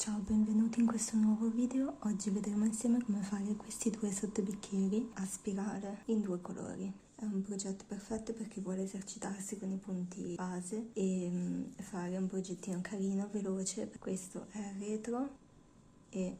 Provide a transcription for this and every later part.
Ciao, benvenuti in questo nuovo video. Oggi vedremo insieme come fare questi due sottobicchieri a spirale in due colori. È un progetto perfetto per chi vuole esercitarsi con i punti base e fare un progettino carino, veloce. Questo è il retro e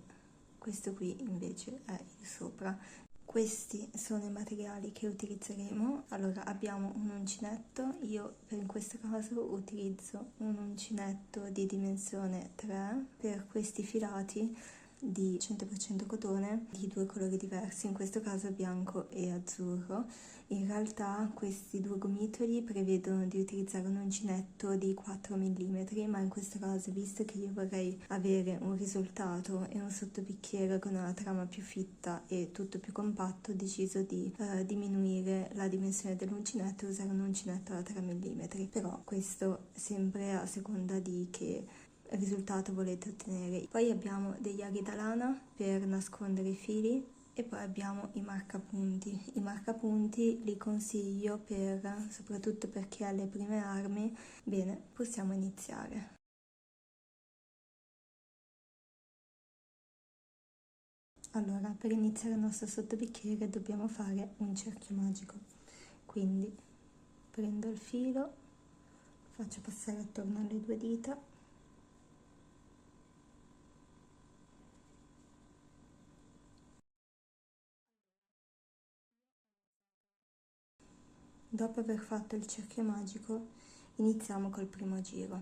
questo qui invece è il sopra. Questi sono i materiali che utilizzeremo. Allora, abbiamo un uncinetto. Io in questo caso utilizzo un uncinetto di dimensione 3 per questi filati di 100% cotone di due colori diversi, in questo caso bianco e azzurro. In realtà questi due gomitoli prevedono di utilizzare un uncinetto di 4 mm, ma in questo caso, visto che io vorrei avere un risultato e un sottobicchiere con una trama più fitta e tutto più compatto, ho deciso di diminuire la dimensione dell'uncinetto e usare un uncinetto da 3 mm. Però questo sempre a seconda di che risultato volete ottenere. Poi abbiamo degli aghi da lana per nascondere i fili e poi abbiamo i marcapunti. I marcapunti li consiglio soprattutto per chi ha le prime armi. Bene, possiamo iniziare. Allora, per iniziare il nostro sottobicchiere dobbiamo fare un cerchio magico. Quindi prendo il filo, faccio passare attorno alle due dita, dopo aver fatto il cerchio magico iniziamo col primo giro.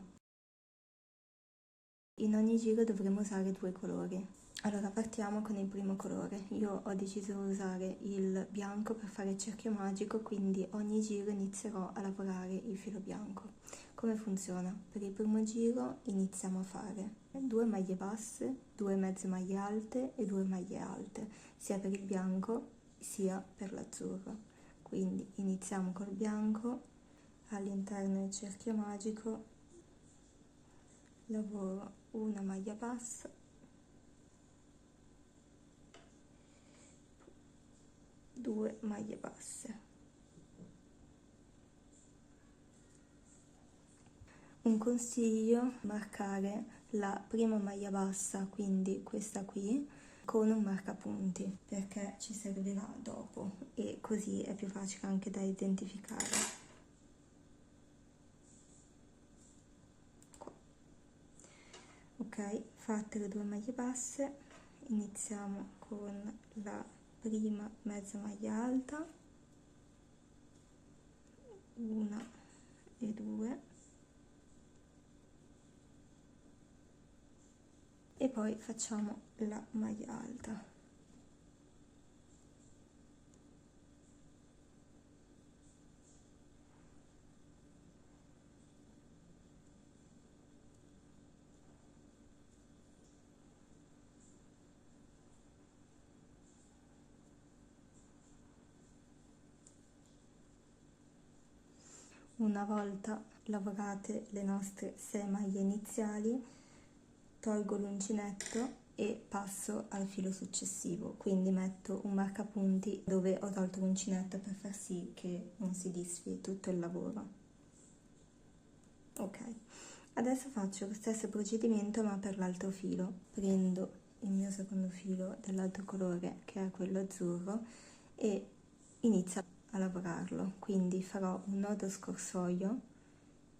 In ogni giro dovremo usare due colori. Allora partiamo con il primo colore. Io ho deciso di usare il bianco per fare il cerchio magico, quindi ogni giro inizierò a lavorare il filo bianco. Come funziona? Per il primo giro iniziamo a fare 2 maglie basse, 2 mezze maglie alte e 2 maglie alte, sia per il bianco sia per l'azzurro. Quindi iniziamo col bianco, all'interno del cerchio magico lavoro una maglia bassa, due maglie basse. Un consiglio: marcare la prima maglia bassa, quindi questa qui, con un marcapunti, perché ci servirà dopo e così è più facile anche da identificare. Qua. Ok, fatte le due maglie basse, iniziamo con la prima mezza maglia alta, una e due, e poi facciamo la maglia alta. Una volta lavorate le nostre 6 maglie iniziali, tolgo l'uncinetto e passo al filo successivo, quindi metto un marcapunti dove ho tolto l'uncinetto per far sì che non si disfi tutto il lavoro. Ok, adesso faccio lo stesso procedimento ma per l'altro filo. Prendo il mio secondo filo dell'altro colore, che è quello azzurro, e inizio a lavorarlo. Quindi farò un nodo scorsoio.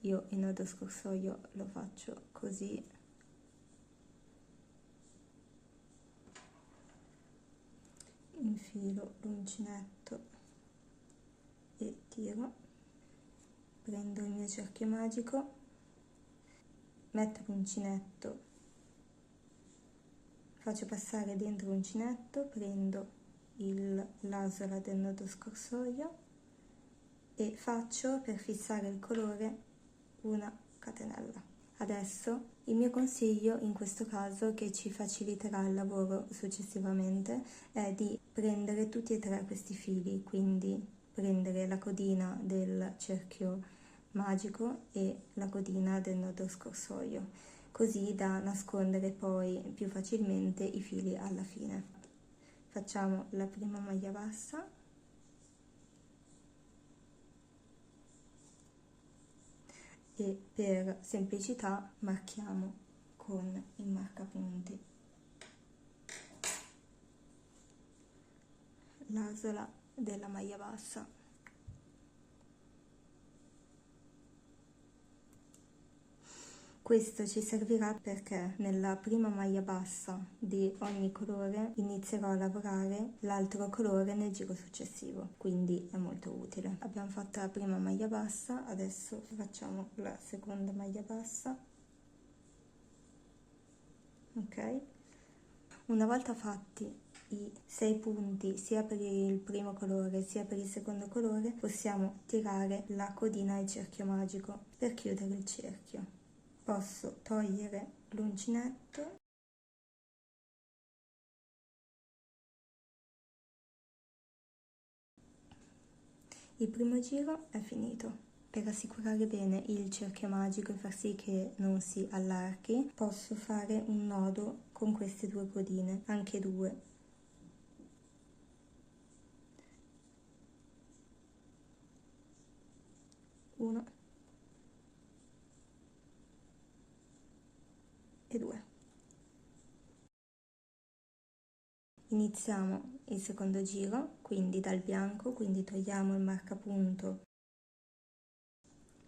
Io il nodo scorsoio lo faccio così, infilo l'uncinetto e tiro, prendo il mio cerchio magico, metto l'uncinetto, faccio passare dentro l'uncinetto, prendo l'asola del nodo scorsoio e faccio, per fissare il colore, una catenella. Adesso il mio consiglio in questo caso, che ci faciliterà il lavoro successivamente, è di prendere tutti e tre questi fili, quindi prendere la codina del cerchio magico e la codina del nodo scorsoio, così da nascondere poi più facilmente i fili alla fine. Facciamo la prima maglia bassa, e per semplicità marchiamo con il marcapunti l'asola della maglia bassa. Questo ci servirà perché nella prima maglia bassa di ogni colore inizierò a lavorare l'altro colore nel giro successivo, quindi è molto utile. Abbiamo fatto la prima maglia bassa, adesso facciamo la seconda maglia bassa, ok? Una volta fatti i 6 punti sia per il primo colore sia per il secondo colore, possiamo tirare la codina al cerchio magico per chiudere il cerchio. Posso togliere l'uncinetto il primo giro è finito. Per assicurare bene il cerchio magico e far sì che non si allarghi, posso fare un nodo con queste due codine, anche due. Uno e due. Iniziamo il secondo giro, quindi dal bianco, quindi togliamo il marcapunto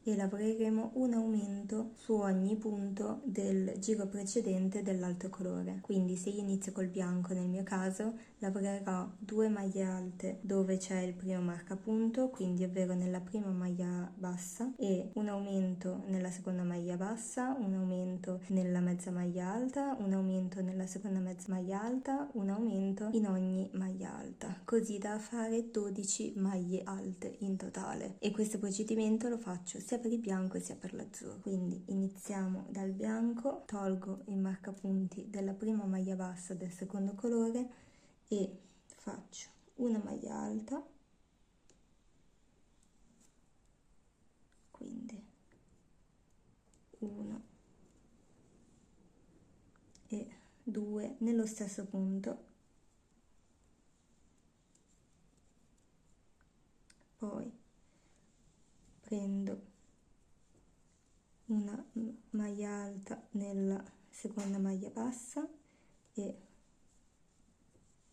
e lavoreremo un aumento su ogni punto del giro precedente dell'altro colore. Quindi se io inizio col bianco, nel mio caso, lavorerò 2 maglie alte dove c'è il primo marcapunto, quindi ovvero nella prima maglia bassa, e un aumento nella seconda maglia bassa, un aumento nella mezza maglia alta, un aumento nella seconda mezza maglia alta, un aumento in ogni maglia alta, così da fare 12 maglie alte in totale. E questo procedimento lo faccio sia per il bianco sia per l'azzurro. Quindi iniziamo dal bianco, tolgo il marcapunti della prima maglia bassa del secondo colore e faccio una maglia alta, quindi 1 e 2 nello stesso punto, poi prendo una maglia alta nella seconda maglia bassa e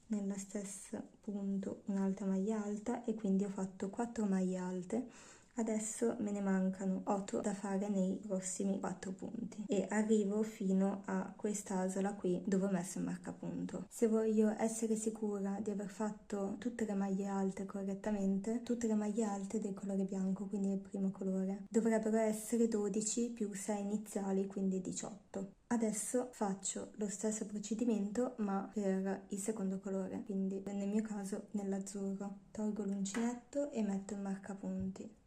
nella stessa punto un'altra maglia alta, e quindi ho fatto 4 maglie alte. Adesso me ne mancano 8 da fare nei prossimi 4 punti e arrivo fino a quest'asola qui dove ho messo il marcapunto. Se voglio essere sicura di aver fatto tutte le maglie alte correttamente, tutte le maglie alte del colore bianco, quindi il primo colore, dovrebbero essere 12 più 6 iniziali, quindi 18. Adesso faccio lo stesso procedimento ma per il secondo colore, quindi nel mio caso nell'azzurro. Tolgo l'uncinetto e metto il marcapunti.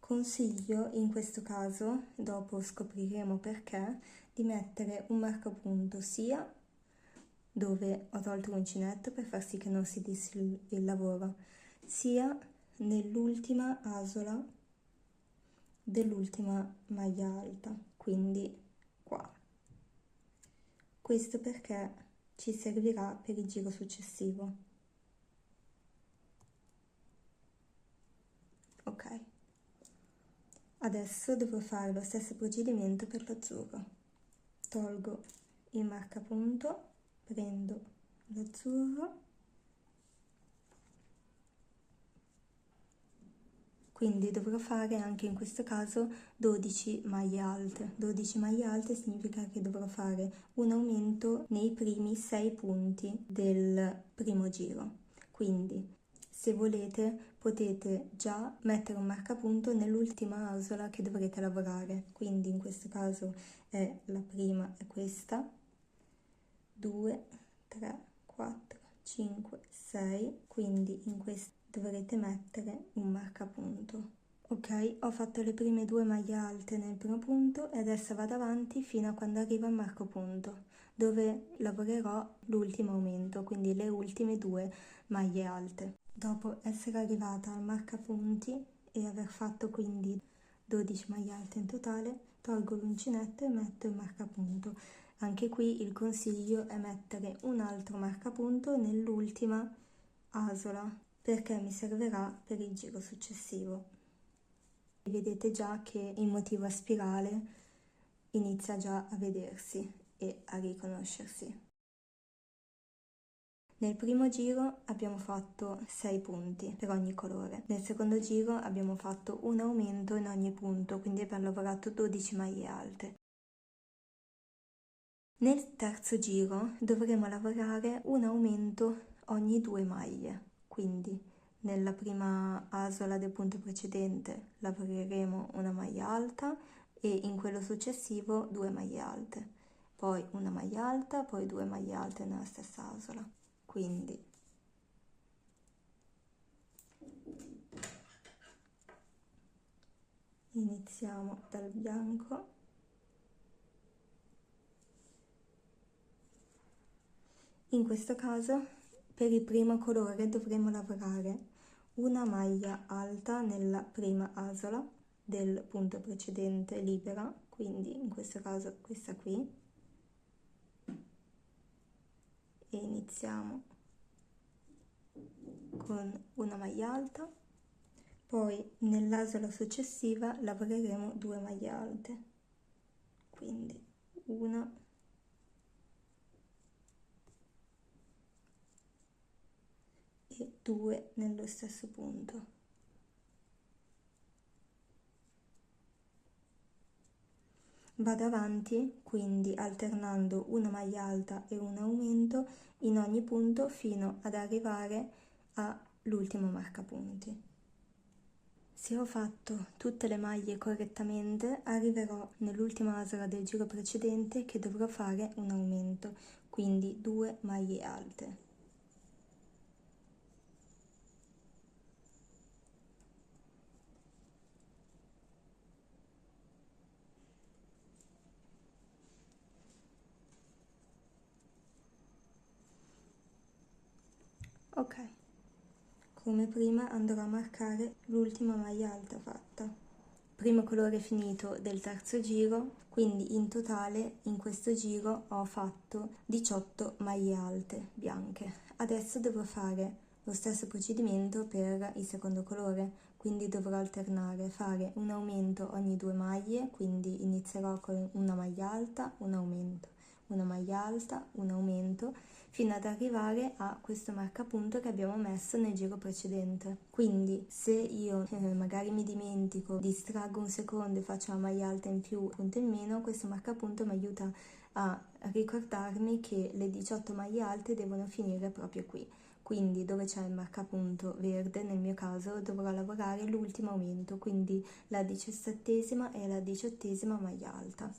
Consiglio in questo caso, dopo scopriremo perché, di mettere un marcapunto sia dove ho tolto l'uncinetto per far sì che non si dissi il lavoro, sia nell'ultima asola dell'ultima maglia alta, quindi qua. Questo perché ci servirà per il giro successivo. Ok. Adesso devo fare lo stesso procedimento per l'azzurro. Tolgo il marcapunto, prendo l'azzurro, quindi dovrò fare anche in questo caso 12 maglie alte. 12 maglie alte significa che dovrò fare un aumento nei primi 6 punti del primo giro. Quindi se volete potete già mettere un marcapunto nell'ultima asola che dovrete lavorare, quindi in questo caso è la prima, è questa, 2, 3, 4, 5, 6, quindi in questa dovrete mettere un marcapunto. Ok, ho fatto le prime 2 maglie alte nel primo punto e adesso vado avanti fino a quando arriva il marcapunto, dove lavorerò l'ultimo aumento, quindi le ultime 2 maglie alte. Dopo essere arrivata al marcapunti e aver fatto quindi 12 maglie alte in totale, tolgo l'uncinetto e metto il marcapunto. Anche qui il consiglio è mettere un altro marcapunto nell'ultima asola perché mi servirà per il giro successivo. Vedete già che il motivo a spirale inizia già a vedersi e a riconoscersi. Nel primo giro abbiamo fatto 6 punti per ogni colore, nel secondo giro abbiamo fatto un aumento in ogni punto, quindi abbiamo lavorato 12 maglie alte. Nel terzo giro dovremo lavorare un aumento ogni 2 maglie, quindi nella prima asola del punto precedente lavoreremo una maglia alta e in quello successivo 2 maglie alte, poi una maglia alta, poi 2 maglie alte nella stessa asola. Quindi iniziamo dal bianco. In questo caso per il primo colore dovremo lavorare una maglia alta nella prima asola del punto precedente libera, quindi in questo caso questa qui, e iniziamo con una maglia alta, poi nell'asola successiva lavoreremo 2 maglie alte, quindi una e 2 nello stesso punto. Vado avanti, quindi alternando una maglia alta e un aumento in ogni punto fino ad arrivare all'ultimo marcapunti. Se ho fatto tutte le maglie correttamente, arriverò nell'ultima asola del giro precedente che dovrò fare un aumento, quindi 2 maglie alte. Ok, come prima andrò a marcare l'ultima maglia alta fatta. Primo colore finito del terzo giro, quindi in totale in questo giro ho fatto 18 maglie alte bianche. Adesso dovrò fare lo stesso procedimento per il secondo colore, quindi dovrò alternare, fare un aumento ogni 2 maglie, quindi inizierò con una maglia alta, un aumento, una maglia alta, un aumento, fino ad arrivare a questo marcapunto che abbiamo messo nel giro precedente. Quindi se io magari mi dimentico, distraggo un secondo e faccio una maglia alta in più, punto in meno, questo marcapunto mi aiuta a ricordarmi che le 18 maglie alte devono finire proprio qui. Quindi dove c'è il marcapunto verde, nel mio caso dovrò lavorare l'ultimo aumento, quindi la 17ª e la 18ª maglia alta.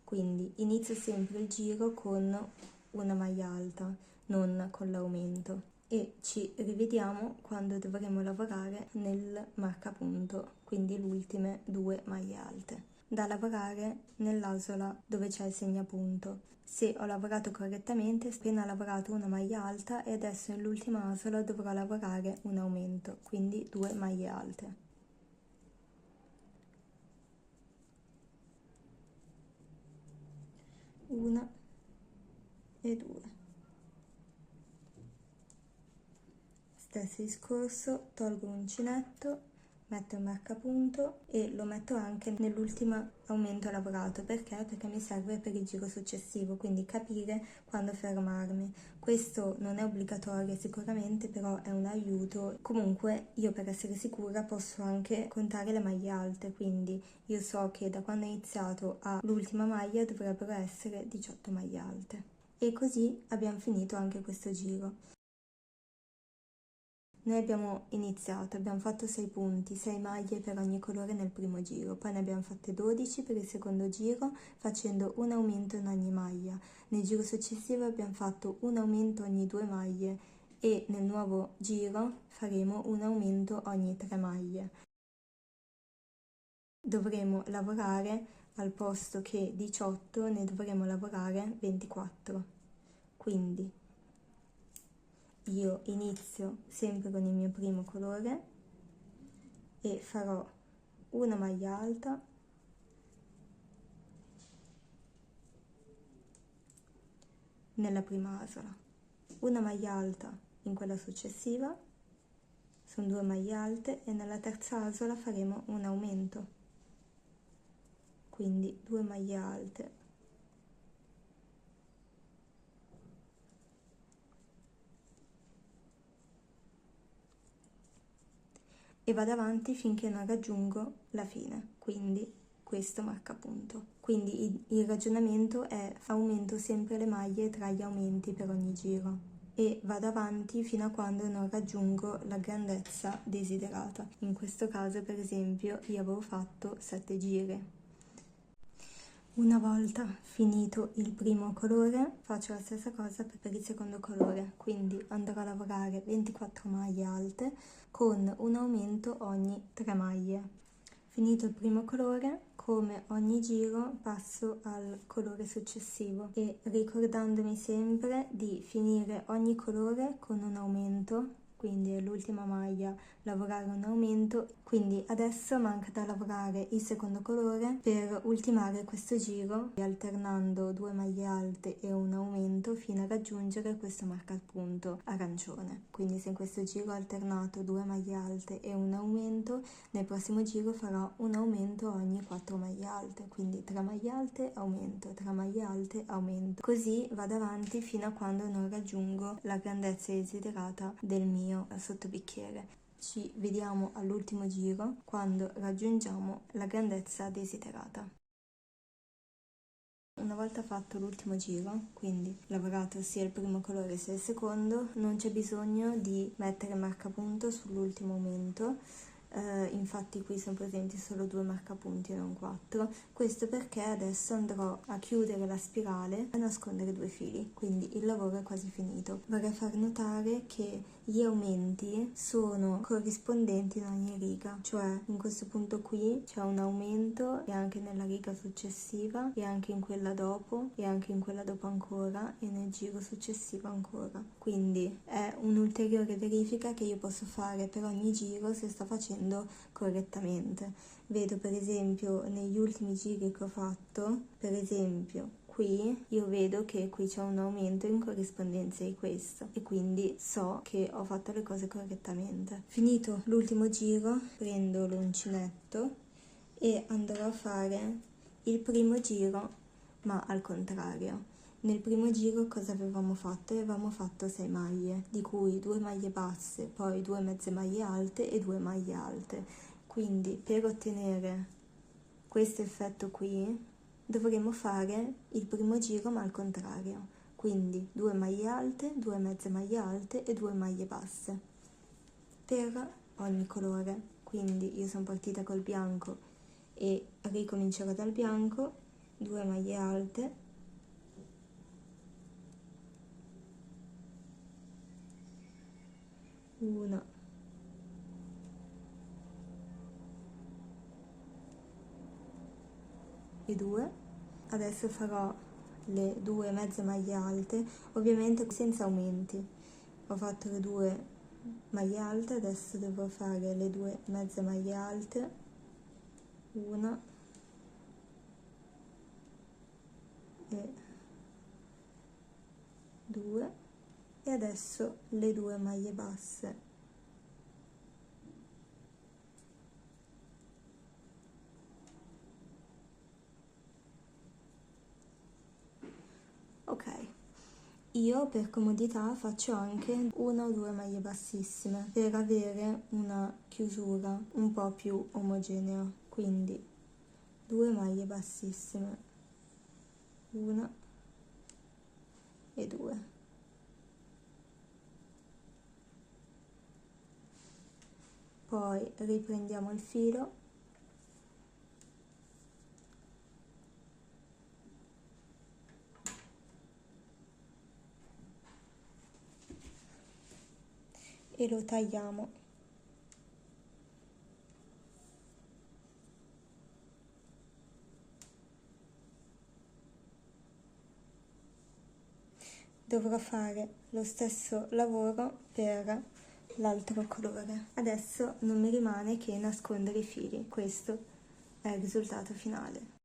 Quindi inizio sempre il giro con una maglia alta, non con l'aumento, e ci rivediamo quando dovremo lavorare nel marcapunto, quindi le ultime 2 maglie alte da lavorare nell'asola dove c'è il segnapunto. Se ho lavorato correttamente, ho appena lavorato una maglia alta e adesso nell'ultima asola dovrò lavorare un aumento, quindi 2 maglie alte. Una e 2. Stesso discorso, tolgo l'uncinetto, metto il marcapunto e lo metto anche nell'ultimo aumento lavorato. Perché? Perché mi serve per il giro successivo, quindi capire quando fermarmi. Questo non è obbligatorio sicuramente, però è un aiuto. Comunque io per essere sicura posso anche contare le maglie alte, quindi io so che da quando ho iniziato all'ultima maglia dovrebbero essere 18 maglie alte. E così abbiamo finito anche questo giro. Noi abbiamo iniziato, abbiamo fatto 6 punti, 6 maglie per ogni colore nel primo giro, poi ne abbiamo fatte 12 per il secondo giro facendo un aumento in ogni maglia. Nel giro successivo abbiamo fatto un aumento ogni 2 maglie e nel nuovo giro faremo un aumento ogni 3 maglie. Dovremo lavorare al posto che 18 ne dovremo lavorare 24. Quindi io inizio sempre con il mio primo colore e farò una maglia alta, nella prima asola, una maglia alta in quella successiva, sono 2 maglie alte, e nella terza asola faremo un aumento, quindi 2 maglie alte, e vado avanti finché non raggiungo la fine, quindi questo marcapunto. Quindi il ragionamento è: aumento sempre le maglie tra gli aumenti per ogni giro e vado avanti fino a quando non raggiungo la grandezza desiderata. In questo caso, per esempio, io avevo fatto 7 giri. Una volta finito il primo colore faccio la stessa cosa per il secondo colore, quindi andrò a lavorare 24 maglie alte con un aumento ogni 3 maglie. Finito il primo colore, come ogni giro passo al colore successivo e ricordandomi sempre di finire ogni colore con un aumento, quindi l'ultima maglia lavorare un aumento. Quindi adesso manca da lavorare il secondo colore per ultimare questo giro alternando 2 maglie alte e un aumento fino a raggiungere questo marcapunto arancione. Quindi se in questo giro ho alternato 2 maglie alte e un aumento, nel prossimo giro farò un aumento ogni 4 maglie alte, quindi 3 maglie alte, aumento, 3 maglie alte, aumento. Così vado avanti fino a quando non raggiungo la grandezza desiderata del mio sottobicchiere. Ci vediamo all'ultimo giro quando raggiungiamo la grandezza desiderata. Una volta fatto l'ultimo giro, quindi lavorato sia il primo colore sia il secondo, non c'è bisogno di mettere marcapunto sull'ultimo aumento. Infatti qui sono presenti solo 2 marcapunti e non 4. Questo perché adesso andrò a chiudere la spirale e a nascondere 2 fili, quindi il lavoro è quasi finito. Vorrei far notare che gli aumenti sono corrispondenti in ogni riga, cioè in questo punto qui c'è un aumento e anche nella riga successiva e anche in quella dopo e anche in quella dopo ancora e nel giro successivo ancora. Quindi è un'ulteriore verifica che io posso fare per ogni giro se sto facendo correttamente. Vedo per esempio negli ultimi giri che ho fatto, per esempio qui io vedo che qui c'è un aumento in corrispondenza di questo e quindi so che ho fatto le cose correttamente. Finito l'ultimo giro prendo l'uncinetto e andrò a fare il primo giro ma al contrario. Nel primo giro cosa avevamo fatto? Avevamo fatto 6 maglie, di cui 2 maglie basse, poi 2 mezze maglie alte e 2 maglie alte. Quindi per ottenere questo effetto qui dovremo fare il primo giro ma al contrario. Quindi 2 maglie alte, 2 mezze maglie alte e 2 maglie basse per ogni colore. Quindi io sono partita col bianco e ricomincerò dal bianco, 2 maglie alte, una e 2. Adesso farò le 2 mezze maglie alte, ovviamente senza aumenti. Ho fatto le 2 maglie alte, adesso devo fare le 2 mezze maglie alte, una e 2 e adesso le 2 maglie basse. Ok, io per comodità faccio anche 1 o 2 maglie bassissime per avere una chiusura un po' più omogenea, quindi 2 maglie bassissime, 1 e 2. Poi riprendiamo il filo e lo tagliamo. Dovrò fare lo stesso lavoro per l'altro colore. Adesso non mi rimane che nascondere i fili. Questo è il risultato finale.